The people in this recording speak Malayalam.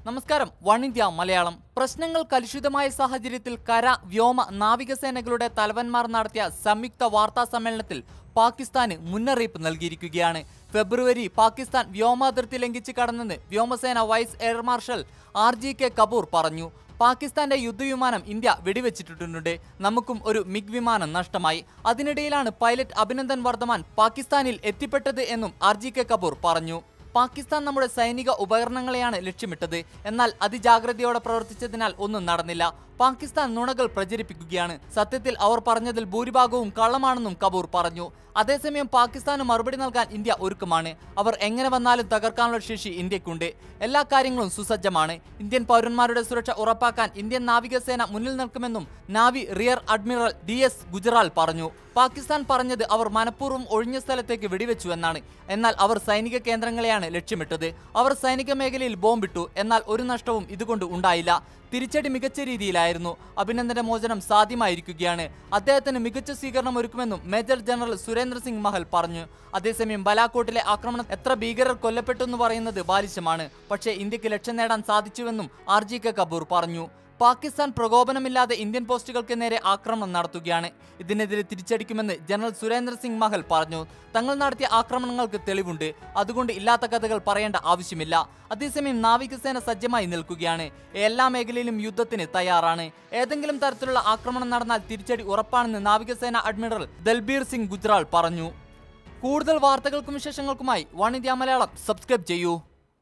നമസ്കാരം, വൺ ഇന്ത്യ മലയാളം. പ്രശ്നങ്ങൾ കലുഷിതമായ സാഹചര്യത്തിൽ കര, വ്യോമ, നാവികസേനകളുടെ തലവന്മാർ നടത്തിയ സംയുക്ത വാർത്താ സമ്മേളനത്തിൽ പാകിസ്ഥാന് മുന്നറിയിപ്പ് നൽകിയിരിക്കുകയാണ്. ഫെബ്രുവരി പാകിസ്ഥാൻ വ്യോമാതിർത്തി ലംഘിച്ച് കടന്നെന്ന് വ്യോമസേന vice air marshal RGK Kapoor പറഞ്ഞു. പാകിസ്ഥാന്റെ യുദ്ധവിമാനം ഇന്ത്യ വെടിവെച്ചിട്ടുണ്ട്. നമുക്കും ഒരു മിഗ് വിമാനം നഷ്ടമായി. അതിനിടയിലാണ് പൈലറ്റ് അഭിനന്ദൻ വർദ്ധമാൻ പാകിസ്ഥാനിൽ എത്തിപ്പെട്ടത് എന്നും RGK കപൂർ പറഞ്ഞു. പാകിസ്ഥാൻ നമ്മുടെ സൈനിക ഉപകരണങ്ങളെയാണ് ലക്ഷ്യമിട്ടത്. എന്നാൽ അതിജാഗ്രതയോടെ പ്രവർത്തിച്ചതിനാൽ ഒന്നും നടന്നില്ല. പാകിസ്ഥാൻ നുണകൾ പ്രചരിപ്പിക്കുകയാണ്. സത്യത്തിൽ അവർ പറഞ്ഞതിൽ ഭൂരിഭാഗവും കള്ളമാണെന്നും കപൂർ പറഞ്ഞു. അതേസമയം പാകിസ്ഥാന് മറുപടി നൽകാൻ ഇന്ത്യ ഒരുക്കമാണ്. അവർ എങ്ങനെ വന്നാലും തകർക്കാനുള്ള ശേഷി ഇന്ത്യക്കുണ്ട്. എല്ലാ കാര്യങ്ങളും സുസജ്ജമാണ്. ഇന്ത്യൻ പൗരന്മാരുടെ സുരക്ഷ ഉറപ്പാക്കാൻ ഇന്ത്യൻ നാവികസേന മുന്നിൽ നിൽക്കുമെന്നും നാവി റിയർ അഡ്മിറൽ DS ഗുജറാൾ പറഞ്ഞു. പാകിസ്ഥാൻ പറഞ്ഞത് അവർ മനഃപൂർവ്വം ഒഴിഞ്ഞ സ്ഥലത്തേക്ക് വെടിവെച്ചു എന്നാണ്. എന്നാൽ അവർ സൈനിക കേന്ദ്രങ്ങളെയാണ് ലക്ഷ്യമിട്ടത്. അവർ സൈനിക മേഖലയിൽ ബോംബിട്ടു. എന്നാൽ ഒരു നഷ്ടവും ഇതുകൊണ്ട് ഉണ്ടായില്ല. തിരിച്ചടി മികച്ച രീതിയിലായിരുന്നു. അഭിനന്ദന്റെ മോചനം സാധ്യമായിരിക്കുകയാണ്. അദ്ദേഹത്തിന് മികച്ച സ്വീകരണം ഒരുക്കുമെന്നും മേജർ ജനറൽ സുരേന്ദ്ര സിംഗ് മഹൽ പറഞ്ഞു. അതേസമയം ബലാക്കോട്ടിലെ ആക്രമണം എത്ര ഭീകരർ കൊല്ലപ്പെട്ടെന്ന് പറയുന്നത് ബാലിശമാണ്. പക്ഷേ ഇന്ത്യക്ക് ലക്ഷ്യം നേടാൻ സാധിച്ചുവെന്നും RGK കപൂർ പറഞ്ഞു. പാകിസ്ഥാൻ പ്രകോപനമില്ലാതെ ഇന്ത്യൻ പോസ്റ്റുകൾക്ക് നേരെ ആക്രമണം നടത്തുകയാണ്. ഇതിനെതിരെ തിരിച്ചടിക്കുമെന്ന് ജനറൽ സുരേന്ദ്ര സിംഗ് മഹൽ പറഞ്ഞു. തങ്ങൾ നടത്തിയ ആക്രമണങ്ങൾക്ക് തെളിവുണ്ട്. അതുകൊണ്ട് ഇല്ലാത്ത കഥകൾ പറയേണ്ട ആവശ്യമില്ല. അതേസമയം നാവികസേന സജ്ജമായി നിൽക്കുകയാണ്. എല്ലാ മേഖലയിലും യുദ്ധത്തിന് തയ്യാറാണ്. ഏതെങ്കിലും തരത്തിലുള്ള ആക്രമണം നടന്നാൽ തിരിച്ചടി ഉറപ്പാണെന്ന് നാവികസേന അഡ്മിറൽ ദൽബീർ സിംഗ് ഗുജറാൾ പറഞ്ഞു. കൂടുതൽ വാർത്തകൾക്കും വിശേഷങ്ങൾക്കുമായി വൺ ഇന്ത്യ മലയാളം സബ്സ്ക്രൈബ് ചെയ്യൂ.